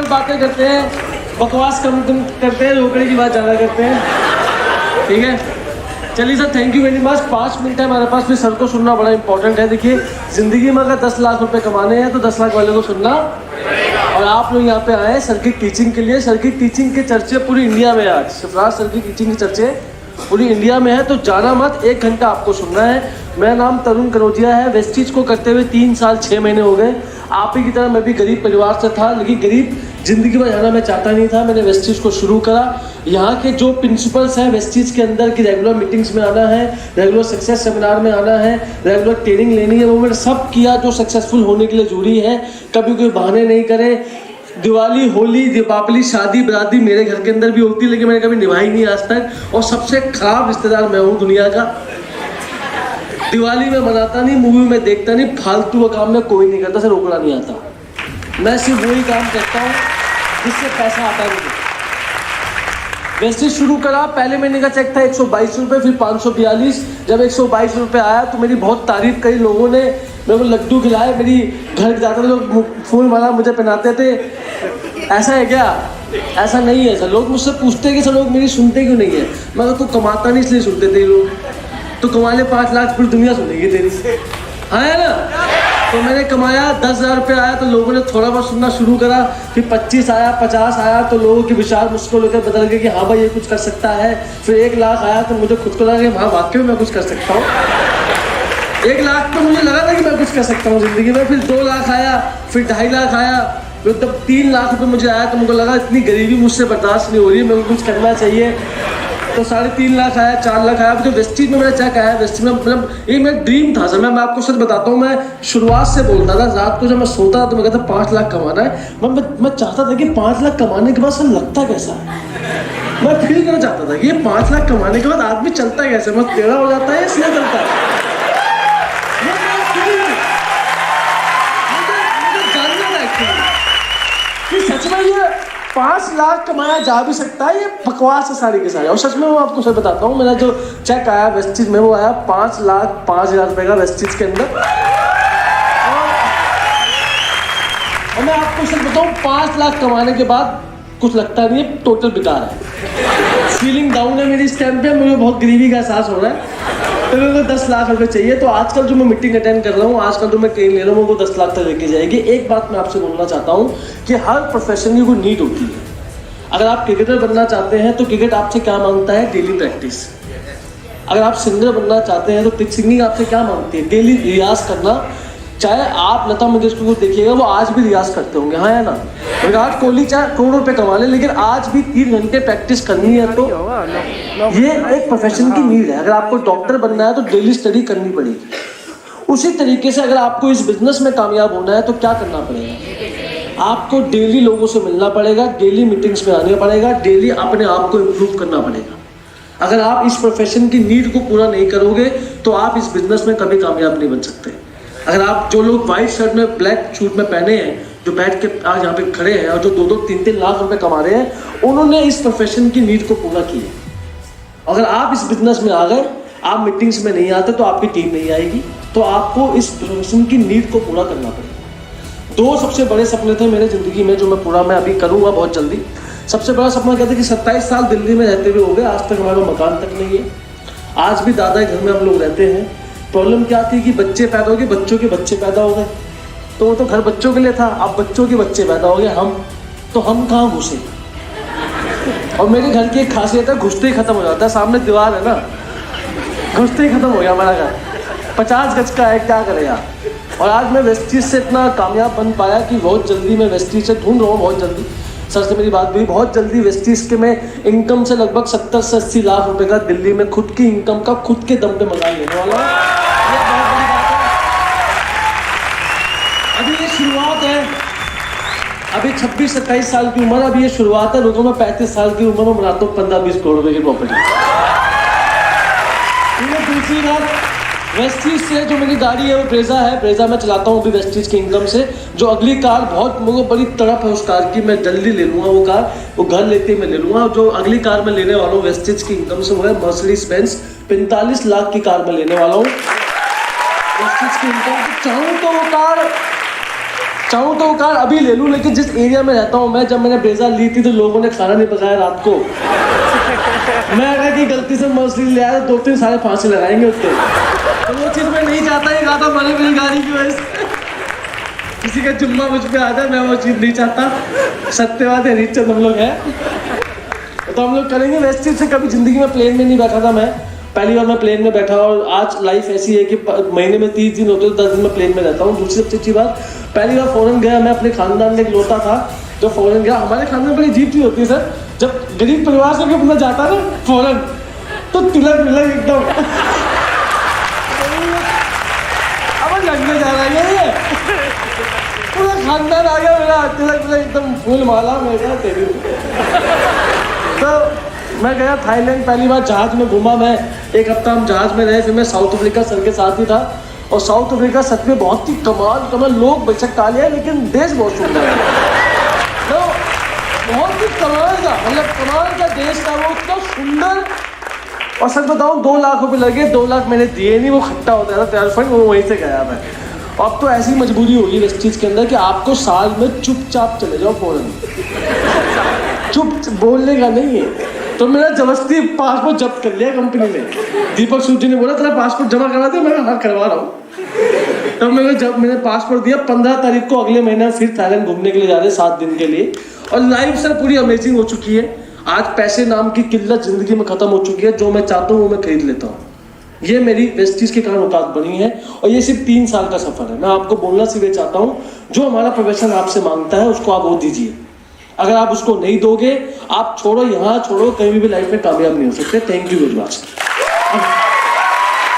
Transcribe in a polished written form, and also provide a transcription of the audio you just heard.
बहुत बातें करते हैं, बकवास कम करते हैं, रोकड़े की बात ज़्यादा करते हैं। ठीक है, चलिए sir, thank you very much. 5 minute है हमारे पास, फिर सर को सुनना बड़ा इंपॉर्टेंट है। देखिए, ज़िंदगी में अगर 10 लाख रुपए कमाने हैं तो 10 लाख वाले को सुनना। और आप लोग यहाँ पे आए हैं सर की टीचिंग के लिए। सर की टीचिंग के चर्चे पूरी इंडिया में आज, सरफराज सर की टीचिंग के चर्चे पूरी इंडिया में है, तो जाना मत, 1 घंटा आपको सुनना है। मेरा नाम तरुण कनौजिया है। वेस्टीज को करते हुए 3 साल 6 महीने हो गए। आप ही की तरह मैं भी गरीब परिवार से था, लेकिन गरीब ज़िंदगी में जाना मैं चाहता नहीं था। मैंने वेस्टीज को शुरू करा। यहाँ के जो प्रिंसिपल्स हैं वेस्टीज के अंदर की, रेगुलर मीटिंग्स में आना है, रेगुलर सक्सेस सेमिनार में आना है, रेगुलर ट्रेनिंग लेनी है, वो मैंने सब किया जो सक्सेसफुल होने के लिए जरूरी है। कभी कोई बहाने नहीं करे। दिवाली, होली, दीपावली, शादी बराती मेरे घर के अंदर भी होती है, लेकिन मैंने कभी निभाई नहीं आज तक। और सबसे खराब रिश्तेदार मैं हूँ दुनिया का। दिवाली में मनाता नहीं, मूवी में देखता नहीं, फालतू का काम में कोई नहीं करता, सिर्फ रोकड़ा नहीं आता। मैं सिर्फ वही काम करता हूँ जिससे पैसा आता है मुझे। वैसे शुरू करा, पहले महीने का चेक था 122 रुपये, फिर 542। जब 122 रुपये आया तो मेरी बहुत तारीफ करी लोगों ने, मेरे को लड्डू खिलाए, मेरी घर जाते थे लोग फूल माला मुझे पहनाते थे। ऐसा है क्या? ऐसा नहीं है सर। लोग मुझसे पूछते हैं कि सर लोग मेरी सुनते क्यों नहीं है। मैं तो कमाता नहीं इसलिए सुनते थे लोग। तो कमा ले 5 लाख, पूरी दुनिया सुनेगी तेरी। हाँ है ना? तो मैंने कमाया 10,000 रुपये आया तो लोगों ने थोड़ा बहुत सुनना शुरू करा। फिर 25 आया, 50 आया तो लोगों के विचार मुझको लेकर बदल गए कि हाँ भाई ये कुछ कर सकता है। फिर 1 लाख आया तो मुझे खुद को लगा कि हाँ वाकई में मैं कुछ कर सकता हूँ। 1 लाख तो मुझे लगा था कि मैं कुछ कर सकता हूँ ज़िंदगी में। फिर 2 लाख आया, फिर 2.5 लाख आया, फिर तब 3 लाख रुपये मुझे आया तो मुझे लगा इतनी गरीबी मुझसे बर्दाश्त नहीं हो रही है, मेरे को कुछ करना चाहिए। तो 3.5 लाख आया, 4 लाख आया। जो वेस्टीज में मेरा चेक आया, वेस्टीज में मतलब ये मेरा ड्रीम था सर। मैं आपको सच बताता हूँ, मैं शुरुआत से बोलता था, रात को जब मैं सोता था तो मैं कहता 5 लाख कमाना है। मैं चाहता था कि 5 लाख कमाने के बाद सर लगता कैसा है, मैं फील करना चाहता था कि ये 5 लाख कमाने के बाद आदमी चलता कैसे, मैं टेढ़ा हो जाता है इसलिए चलता है। मुझे जानना था कि सच में ये 5 लाख कमाया जा भी सकता है, ये बकवास है सारी के सारी। और सच में मैं आपको सर बताता हूँ, मेरा जो चेक आया वेस्टीज में वो आया 5,05,000 रुपये का वेस्टीज के अंदर। और मैं आपको सर बताऊँ, 5 लाख कमाने के बाद कुछ लगता नहीं है, टोटल बेकार है। फीलिंग डाउन है मेरी इस टाइम पे, मुझे बहुत गरीबी का एहसास हो रहा है। तो मेरे को 10 लाख रुपए चाहिए। तो आजकल जो मैं मीटिंग अटेंड कर रहा हूँ, आजकल जो मैं ट्रेन ले रहा हूँ, वो 10 लाख तक लेके जाएगी। एक बात मैं आपसे बोलना चाहता हूँ कि हर प्रोफेशन की कोई नीड होती है। अगर आप क्रिकेटर बनना चाहते हैं तो क्रिकेट आपसे क्या मांगता है? Daily practice. अगर आप सिंगर बनना चाहते हैं तो सिंगिंग आपसे क्या मांगती है? डेली रियाज करना। चाहे आप लता मंगेशकर को देखिएगा, वो आज भी रियाज करते होंगे, हाँ है ना? विराट कोहली चाहे करोड़ों रुपए कमा ले, लेकिन आज भी 3 घंटे प्रैक्टिस करनी है। तो ये एक प्रोफेशन की नीड है। अगर आपको डॉक्टर बनना है तो डेली स्टडी करनी पड़ेगी। उसी तरीके से अगर आपको इस बिजनेस में कामयाब होना है तो क्या करना पड़ेगा? आपको डेली लोगों से मिलना पड़ेगा, डेली मीटिंग्स में आना पड़ेगा, डेली अपने आप को इम्प्रूव करना पड़ेगा। अगर आप इस प्रोफेशन की नीड को पूरा नहीं करोगे तो आप इस बिजनेस में कभी कामयाब नहीं बन सकते। अगर आप जो लोग व्हाइट शर्ट में ब्लैक सूट में पहने हैं, जो बैठ के आज यहाँ पे खड़े हैं और जो 2-2, 3-3 लाख रुपए कमा रहे हैं, उन्होंने इस प्रोफेशन की नीड को पूरा किया। अगर आप इस बिजनेस में आ गए, आप मीटिंग्स में नहीं आते तो आपकी टीम नहीं आएगी। तो आपको इस प्रोफेशन की नीड को पूरा करना पड़ेगा। 2 सबसे बड़े सपने थे मेरे ज़िंदगी में जो मैं अभी करूँगा बहुत जल्दी। सबसे बड़ा सपना कहते हैं कि 27 साल दिल्ली में रहते हुए हो गए, आज तक हमारा मकान तक नहीं है। आज भी दादा के घर में हम लोग रहते हैं। प्रॉब्लम क्या थी कि बच्चे पैदा हो गए, बच्चों के बच्चे पैदा हो गए, तो वो तो घर बच्चों के लिए था। अब बच्चों के बच्चे पैदा हो गए, हम कहाँ घुसे? और मेरे घर की एक खासियत है, घुसते ही खत्म हो जाता है। सामने दीवार है ना, घुसते ही खत्म हो गया हमारा घर। 50 गज का है, क्या करें यार। और आज मैं वेस्टीज से इतना कामयाब बन पाया कि बहुत जल्दी मैं वेस्टीज से ढूंढ रहा हूँ। बहुत जल्दी सर से मेरी बात हुई, बहुत जल्दी वेस्टीज के में इनकम से लगभग 70 से 80 लाख रुपए का दिल्ली में खुद की इनकम का खुद के दम पे मकान लेने वाला हूँ। ये बहुत बड़ी बात है। अभी ये शुरुआत है, अभी 26-27 साल की उम्र, अभी ये शुरुआत है। लोगों में 35 साल की उम्र में बनाता हूँ 15-20 करोड़ रुपए की प्रॉपर्टी। दूसरी बात, वेस्टीज से जो मेरी गाड़ी है वो ब्रेजा है। ब्रेजा मैं चलाता हूँ अभी वेस्टीज की इनकम से। जो अगली कार बहुत मुझे बड़ी तड़प है उस कार की, मैं जल्दी ले लूँगा वो कार, वो घर लेते ही मैं ले लूँगा। जो अगली कार मैं लेने वाला हूँ वेस्टीज की इनकम से, वो है मर्सिडीज बेंज। 45 लाख की कार मैं लेने वाला हूँ वेस्टीज की इनकम। चाहूँ तो वो कार चाहूँ तो वो कार अभी ले लूँ, लेकिन जिस एरिया में रहता हूँ मैं, जब मैंने ब्रेजा ली थी तो लोगों ने खाना नहीं पकाया रात को। मैं अगर कि गलती से मर्सिडीज ले आया तो 2-3 साढ़े फांसी लगाएंगे उसके। तो वो चीज़ मैं नहीं चाहता, ये कहा था मैंने मेरी गाड़ी की वजह से किसी का जुम्मा मुझ पे आ जाए, मैं वो चीज़ नहीं चाहता। सत्यवाद है, रीचंद हम लोग हैं तो हम लोग करेंगे। वैसे चीज़ से कभी ज़िंदगी में प्लेन में नहीं बैठा था मैं, पहली बार मैं प्लेन में बैठा। और आज लाइफ ऐसी है कि महीने में 30 दिन होते हैं, 10 दिन में प्लेन में रहता हूँ। दूसरी सबसे अच्छी बात, पहली बार फॉरेन गया मैं, अपने खानदान में एक लौटा था जो फॉरेन गया। हमारे खानदान में बड़ी अजीब चीज़ होती है सर, जब गरीब परिवार से बंदा जाता है ना फॉरेन, तो तिलक विलक एकदम अब लगने जा रहा है ये, पूरा खानदान आ गया मेरा, तिलक विलक एकदम फूल माला में गया तेरी। तो मैं गया थाईलैंड, पहली बार जहाज में घूमा मैं, 1 हफ्ता हम जहाज में रहे। फिर मैं साउथ अफ्रीका सर के साथ ही था, और साउथ अफ्रीका सच में बहुत ही कमाल लोग बेशक काले हैं लेकिन देश बहुत सुंदर है। तो बहुत ही कमाल का, मतलब कमाल का देश था वो, इतना सुंदर। और सच बताऊँ 2 लाख रुपए लगे, 2 लाख मैंने दिए नहीं, वो खट्टा होता था ट्वेल्थ पॉइंट, वो वहीं से गया मैं। अब तो ऐसी मजबूरी होगी इस चीज़ के अंदर कि आपको साल में चुपचाप चले जाओ फॉरेन, चुप बोलने का नहीं है। तो मेरा जबरदस्ती पासपोर्ट जब्त कर लिया कंपनी ने। दीपक सूद जी ने बोला तेरा पासपोर्ट जमा करवा दे, मैं हाँ करवा रहा हूँ। तब मैंने पासपोर्ट दिया। 15 तारीख को अगले महीने फिर थाईलैंड घूमने के लिए जा रहे हैं 7 दिन के लिए। और लाइफ सर पूरी अमेजिंग हो चुकी है। आज पैसे नाम की किल्लत जिंदगी में खत्म हो चुकी है, जो मैं चाहता हूँ वो मैं खरीद लेता हूँ। ये मेरी वेस्टीज के कारण औकात बनी है, और ये सिर्फ 3 साल का सफर है। मैं आपको बोलना सिर्फ ये चाहता हूँ, जो हमारा प्रोफेशन आपसे मांगता है उसको आप वो दीजिए। अगर आप उसको नहीं दोगे, आप छोड़ो, यहाँ छोड़ो, कहीं भी लाइफ में कामयाब नहीं हो सकते। Thank you very much.